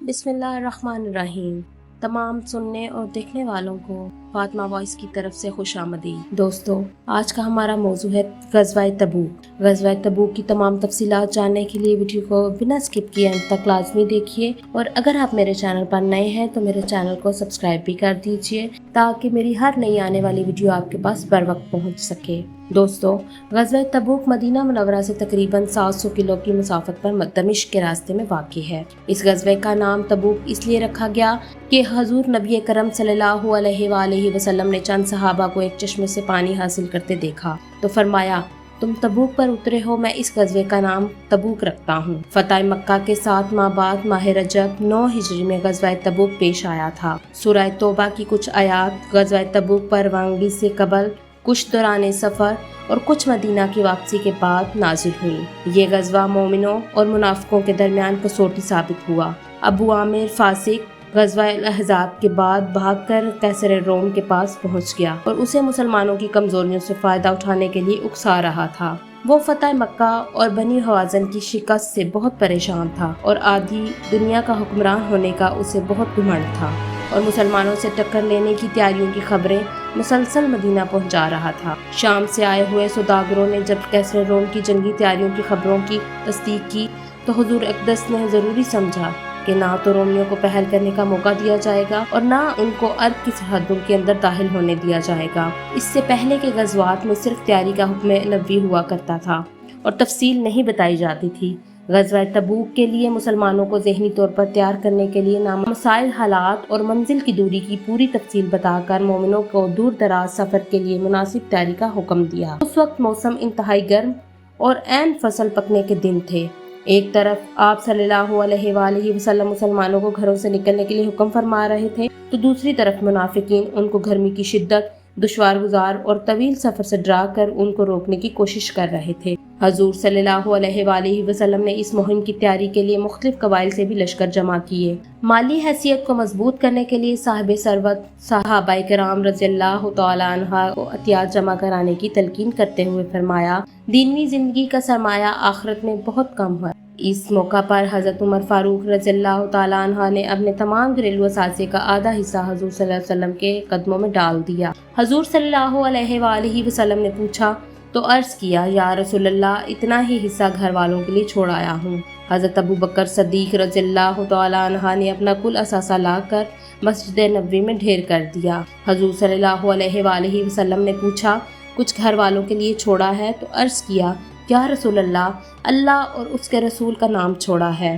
بسم اللہ الرحمن الرحیم۔ تمام سننے اور دیکھنے والوں کو فاطمہ وائس کی طرف سے خوش آمدید۔ دوستو، آج کا ہمارا موضوع ہے غزوہ تبوک۔ غزوہ تبوک کی تمام تفصیلات جاننے کے لیے ویڈیو کو بنا اسکپ کیے انت تک لازمی دیکھیے، اور اگر آپ میرے چینل پر نئے ہیں تو میرے چینل کو سبسکرائب بھی کر دیجیے تاکہ میری ہر نئی آنے والی ویڈیو آپ کے پاس بر وقت پہنچ سکے۔ دوستو، غزوہ تبوک مدینہ منورہ سے تقریباً 700 کلو کی مسافت پر دمشق کے راستے میں واقع ہے۔ اس غزوے کا نام تبوک اس لیے رکھا گیا کہ حضور نبی کرم صلی اللہ علیہ وآلہ وسلم نے چند صحابہ کو ایک چشمے سے پانی حاصل کرتے دیکھا تو فرمایا، تم تبوک پر اترے ہو، میں اس غزوے کا نام تبوک رکھتا ہوں۔ فتح مکہ کے 7 ماہ بعد ماہ رجب 9 ہجری میں غزوہ تبوک پیش آیا تھا۔ سورہ توبہ کی کچھ آیات غزوہ تبوک پر روانگی سے قبل، کچھ دوران سفر اور کچھ مدینہ کی واپسی کے بعد نازل ہوئی۔ یہ غزوہ مومنوں اور منافقوں کے درمیان کسوٹی ثابت ہوا۔ ابو عامر فاسق غزوہ الاحزاب کے بعد بھاگ کر قیصر روم کے پاس پہنچ گیا اور اسے مسلمانوں کی کمزوریوں سے فائدہ اٹھانے کے لیے اکسا رہا تھا۔ وہ فتح مکہ اور بنی حوازن کی شکست سے بہت پریشان تھا اور آدھی دنیا کا حکمران ہونے کا اسے بہت گھمنڈ تھا، اور مسلمانوں سے ٹکر لینے کی تیاریوں کی خبریں مسلسل مدینہ پہنچا رہا تھا۔ شام سے آئے ہوئے سوداگروں نے جب قیصر روم کی جنگی تیاریوں کی خبروں کی تصدیق کی تو حضور اقدس نے ضروری سمجھا کہ نہ تو رومیوں کو پہل کرنے کا موقع دیا جائے گا اور نہ ان کو عرب کی سرحدوں کے اندر داخل ہونے دیا جائے گا۔ اس سے پہلے کے غزوات میں صرف تیاری کا حکم نبوی ہوا کرتا تھا اور تفصیل نہیں بتائی جاتی تھی۔ غزوہ تبوک کے لیے مسلمانوں کو ذہنی طور پر تیار کرنے کے لیے نامساعد حالات اور منزل کی دوری کی پوری تفصیل بتا کر مومنوں کو دور دراز سفر کے لیے مناسب تیاری کا حکم دیا۔ اس وقت موسم انتہائی گرم اور عین فصل پکنے کے دن تھے۔ ایک طرف آپ صلی اللہ علیہ وآلہ وسلم مسلمانوں کو گھروں سے نکلنے کے لیے حکم فرما رہے تھے تو دوسری طرف منافقین ان کو گرمی کی شدت، دشوار گزار اور طویل سفر سے ڈرا کر ان کو روکنے کی کوشش کر رہے تھے۔ حضور صلی اللہ علیہ وآلہ وسلم نے اس مہم کی تیاری کے لیے مختلف قبائل سے بھی لشکر جمع کیے۔ مالی حیثیت کو مضبوط کرنے کے لیے صاحب ثروت صحابہ کرام رضی اللہ تعالیٰ عنہ کو عطیات جمع کرانے کی تلقین کرتے ہوئے فرمایا، دینی زندگی کا سرمایہ آخرت میں بہت کم ہے۔ اس موقع پر حضرت عمر فاروق رضی اللہ تعالیٰ عنہ نے اپنے تمام گھریلو اثاثے کا آدھا حصہ حضور صلی اللہ علیہ وسلم کے قدموں میں ڈال دیا۔ حضور صلی اللہ علیہ وآلہ وسلم نے پوچھا تو عرض کیا، یا رسول اللہ، اتنا ہی حصہ گھر والوں کے لیے چھوڑ آیا ہوں۔ حضرت ابو بکر صدیق رضی اللہ تعالیٰ عنہ نے اپنا کل اثاثہ لا کر مسجد نبوی میں ڈھیر کر دیا۔ حضور صلی اللہ علیہ وآلہ وسلم نے پوچھا، کچھ گھر والوں کے لیے چھوڑا ہے؟ تو عرض کیا، یا رسول اللہ، اللہ اور اس کے رسول کا نام چھوڑا ہے۔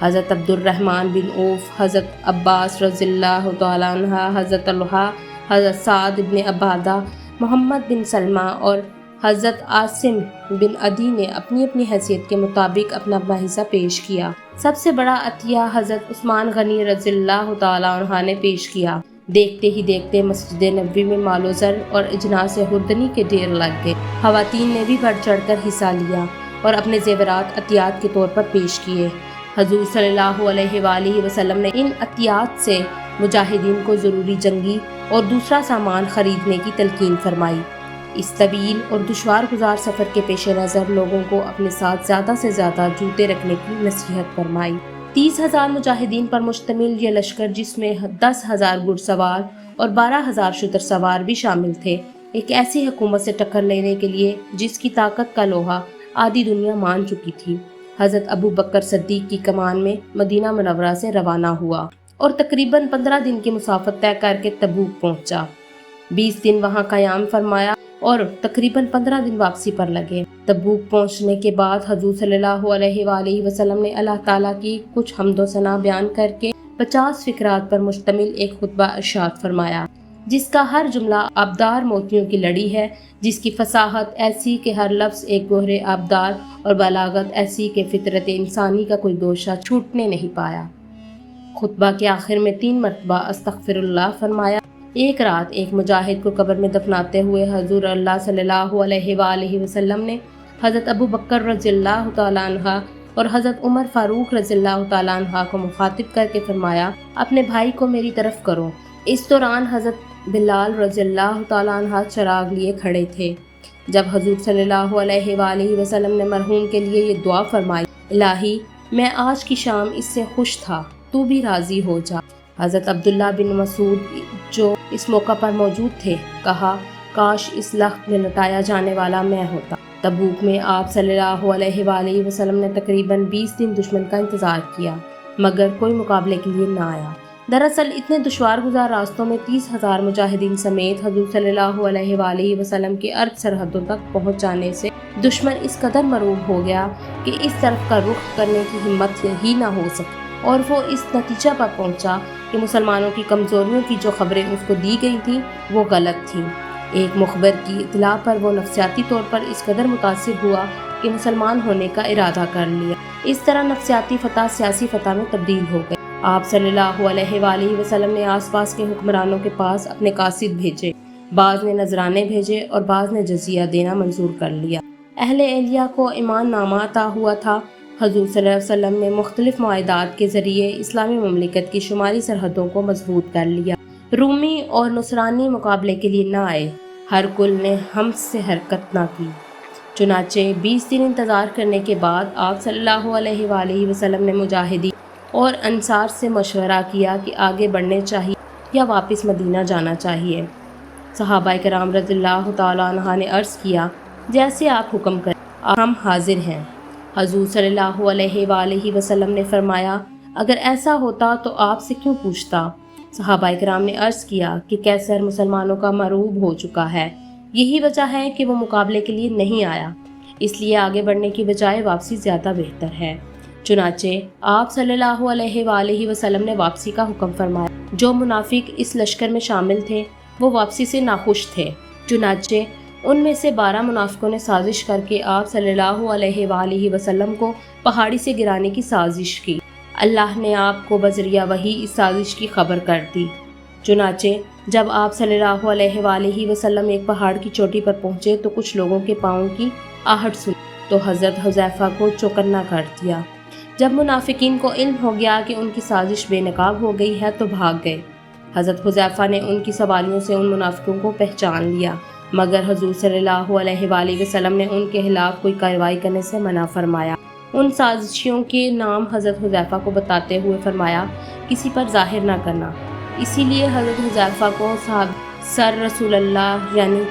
حضرت عبد الرحمن بن عوف، حضرت عباس رضی اللہ تعالیٰ عنہ، حضرت طلحہ، حضرت سعد بن عبادہ، محمد بن سلمہ اور حضرت عاصم بن عدی نے اپنی اپنی حیثیت کے مطابق اپنا اپنا حصہ پیش کیا۔ سب سے بڑا عطیہ حضرت عثمان غنی رضی اللہ تعالیٰ عنہ نے پیش کیا۔ دیکھتے ہی دیکھتے مسجد نبوی میں مال و زر اور اجناس خوردنی کے ڈھیر لگ گئے۔ خواتین نے بھی بڑھ چڑھ کر حصہ لیا اور اپنے زیورات عطیات کے طور پر پیش کیے۔ حضور صلی اللہ علیہ وآلہ وسلم نے ان عطیات سے مجاہدین کو ضروری جنگی اور دوسرا سامان خریدنے کی تلقین فرمائی۔ اس طویل اور دشوار گزار سفر کے پیش نظر لوگوں کو اپنے ساتھ زیادہ سے زیادہ جوتے رکھنے کی نصیحت فرمائی۔ 30,000 مجاہدین پر مشتمل یہ لشکر، جس میں 10,000 گھڑ سوار اور 12,000 شتر سوار بھی شامل تھے، ایک ایسی حکومت سے ٹکر لینے کے لیے جس کی طاقت کا لوہا آدھی دنیا مان چکی تھی، حضرت ابو بکر صدیق کی کمان میں مدینہ منورہ سے روانہ ہوا اور تقریباً 15 دن کی مسافت طے کر کے تبوک پہنچا۔ 20 دن وہاں قیام فرمایا اور تقریباً 15 دن واپسی پر لگے۔ تبوک پہنچنے کے بعد حضور صلی اللہ علیہ وآلہ وسلم نے اللہ تعالیٰ کی کچھ حمد و ثنا بیان کر کے 50 فقرات پر مشتمل ایک خطبہ ارشاد فرمایا، جس کا ہر جملہ آبدار موتیوں کی لڑی ہے، جس کی فصاحت ایسی کہ ہر لفظ ایک گوہر آبدار اور بلاغت ایسی کہ فطرت انسانی کا کوئی گوشہ چھوٹنے نہیں پایا۔ خطبہ کے آخر میں 3 مرتبہ استغفر اللہ فرمایا۔ ایک رات ایک مجاہد کو قبر میں دفناتے ہوئے حضور اللہ صلی اللہ علیہ وآلہ وسلم نے حضرت ابو بکر رضی اللہ تعالیٰ عنہ اور حضرت عمر فاروق رضی اللہ تعالیٰ عنہ کو مخاطب کر کے فرمایا، اپنے بھائی کو میری طرف کرو۔ اس دوران حضرت بلال رضی اللہ تعالیٰ عنہ چراغ لیے کھڑے تھے۔ جب حضور صلی اللہ علیہ وآلہ وسلم نے مرحوم کے لیے یہ دعا فرمائی، الہی، میں آج کی شام اس سے خوش تھا تو بھی راضی ہو جا۔ حضرت عبداللہ بن مسعود جو اس موقع پر موجود تھے کہا کاش اس لخت میں لٹایا جانے والا میں ہوتا۔ تبوک میں آپ صلی اللہ علیہ وآلہ وسلم نے تقریباً 20 دن دشمن کا انتظار کیا مگر کوئی مقابلے کے لیے نہ آیا۔ دراصل اتنے دشوار گزار راستوں میں 30,000 مجاہدین سمیت حضور صلی اللہ علیہ وآلہ وسلم کے ارض سرحدوں تک پہنچ جانے سے دشمن اس قدر مرعوب ہو گیا کہ اس طرف کا رخ کرنے کی ہمت ہی نہ ہو سکی اور وہ اس نتیجہ پر پہنچا کہ مسلمانوں کی کمزوریوں کی جو خبریں اس کو دی گئی تھیں وہ غلط تھیں۔ ایک مخبر کی اطلاع پر وہ نفسیاتی طور پر اس قدر متاثر ہوا کہ مسلمان ہونے کا ارادہ کر لیا۔ اس طرح نفسیاتی فتح سیاسی فتح میں تبدیل ہو گئے۔ آپ صلی اللہ علیہ وآلہ وسلم نے آس پاس کے حکمرانوں کے پاس اپنے قاصد بھیجے، بعض نے نذرانے بھیجے اور بعض نے جزیہ دینا منظور کر لیا۔ اہل اہلیہ کو ایمان نامہ عطا ہوا تھا۔ حضور صلی اللہ علیہ وسلم نے مختلف معاہدات کے ذریعے اسلامی مملکت کی شمالی سرحدوں کو مضبوط کر لیا۔ رومی اور نصرانی مقابلے کے لیے نہ آئے، ہر کل نے ہم سے حرکت نہ کی۔ چنانچہ 20 دن انتظار کرنے کے بعد آپ صلی اللہ علیہ وآلہ وسلم نے مجاہدین اور انصار سے مشورہ کیا کہ آگے بڑھنے چاہیے یا واپس مدینہ جانا چاہیے۔ صحابہ کرام رضی اللہ تعالیٰ عنہ نے عرض کیا جیسے آپ حکم کریں، ہم حاضر ہیں۔ حضور صلی اللہ علیہ وآلہ وسلم نے فرمایا اگر ایسا ہوتا تو آپ سے کیوں پوچھتا؟ صحابہ کرام نے عرض کیا کہ کیسر مسلمانوں کا مرعوب ہو چکا ہے، یہی وجہ ہے کہ وہ مقابلے کے لیے نہیں آیا، اس لیے آگے بڑھنے کی بجائے واپسی زیادہ بہتر ہے۔ چنانچہ آپ صلی اللہ علیہ وآلہ وسلم نے واپسی کا حکم فرمایا۔ جو منافق اس لشکر میں شامل تھے وہ واپسی سے ناخوش تھے، چنانچہ ان میں سے 12 منافقوں نے سازش کر کے آپ صلی اللہ علیہ وآلہ وسلم کو پہاڑی سے گرانے کی سازش کی۔ اللہ نے آپ کو بذریعہ وحی اس سازش کی خبر کر دی۔ چنانچہ جب آپ صلی اللہ علیہ وآلہ وسلم ایک پہاڑ کی چوٹی پر پہنچے تو کچھ لوگوں کے پاؤں کی آہٹ سنی تو حضرت حذیفہ کو چوکنا کر دیا۔ جب منافقین کو علم ہو گیا کہ ان کی سازش بے نقاب ہو گئی ہے تو بھاگ گئے۔ حضرت حذیفہ نے ان کی سواریوں سے ان منافقوں کو پہچان لیا مگر حضور صلی اللہ علیہ وآلہ وسلم نے ان کے خلاف کوئی کارروائی کرنے سے منع فرمایا۔ ان سازشیوں کے نام حضرت حذیفہ کو بتاتے ہوئے فرمایا کسی پر ظاہر نہ کرنا۔ اسی لیے حضرت حذیفہ کو صاحب سر رسول اللہ یعنی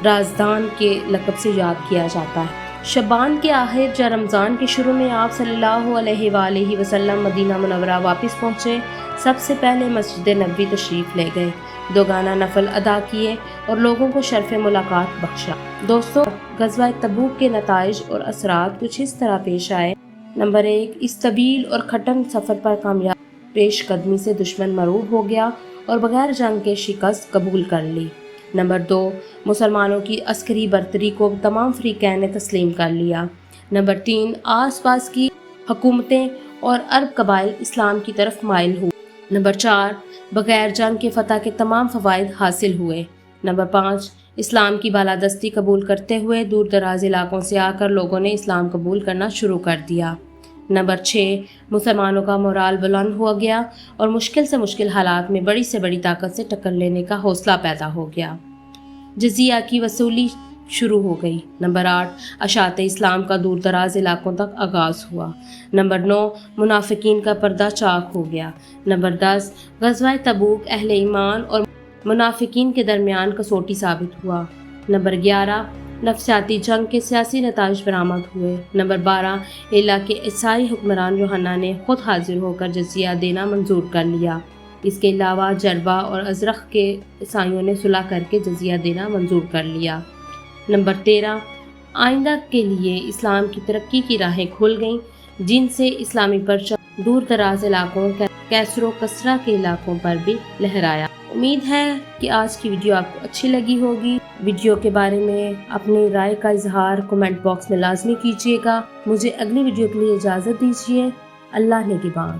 رازدان کے لقب سے یاد کیا جاتا ہے۔ شعبان کے آخر یا رمضان کے شروع میں آپ صلی اللہ علیہ وآلہ وسلم مدینہ منورہ واپس پہنچے۔ سب سے پہلے مسجد نبوی تشریف لے گئے، 2 گانا نفل ادا کیے اور لوگوں کو شرف ملاقات بخشا۔ دوستو، غزوہ تبوک کے نتائج اور اثرات کچھ اس طرح پیش آئے۔ نمبر 1، اس طویل اور کھٹن سفر پر کامیاب پیش قدمی سے دشمن مرعوب ہو گیا اور بغیر جنگ کے شکست قبول کر لی۔ نمبر 2، مسلمانوں کی عسکری برتری کو تمام فریقین نے تسلیم کر لیا۔ نمبر 3، آس پاس کی حکومتیں اور عرب قبائل اسلام کی طرف مائل ہوئے۔ نمبر 4، بغیر جنگ کے فتح کے تمام فوائد حاصل ہوئے۔ نمبر 5، اسلام کی بالادستی قبول کرتے ہوئے دور دراز علاقوں سے آ کر لوگوں نے اسلام قبول کرنا شروع کر دیا۔ نمبر 6، مسلمانوں کا مورال بلند ہو گیا اور مشکل سے مشکل حالات میں بڑی سے بڑی طاقت سے ٹکر لینے کا حوصلہ پیدا ہو گیا۔ جزیہ کی وصولی شروع ہو گئی۔ نمبر 8، اشاعت اسلام کا دور دراز علاقوں تک آغاز ہوا۔ نمبر 9، منافقین کا پردہ چاک ہو گیا۔ نمبر 10، غزوہ تبوک اہل ایمان اور منافقین کے درمیان کسوٹی ثابت ہوا۔ نمبر 11، نفسیاتی جنگ کے سیاسی نتائج برآمد ہوئے۔ نمبر 12، علاقے کے عیسائی حکمران یوحنا نے خود حاضر ہو کر جزیہ دینا منظور کر لیا۔ اس کے علاوہ جربہ اور ازرق کے عیسائیوں نے صلح کر کے جزیہ دینا منظور کر لیا۔ نمبر 13، آئندہ کے لیے اسلام کی ترقی کی راہیں کھل گئیں جن سے اسلامی پرچم دور دراز علاقوں کیسر و کسرا کے علاقوں پر بھی لہرایا۔ امید ہے کہ آج کی ویڈیو آپ کو اچھی لگی ہوگی۔ ویڈیو کے بارے میں اپنی رائے کا اظہار کمنٹ باکس میں لازمی کیجیے گا۔ مجھے اگلی ویڈیو کے لیے اجازت دیجیے۔ اللہ نگہبان۔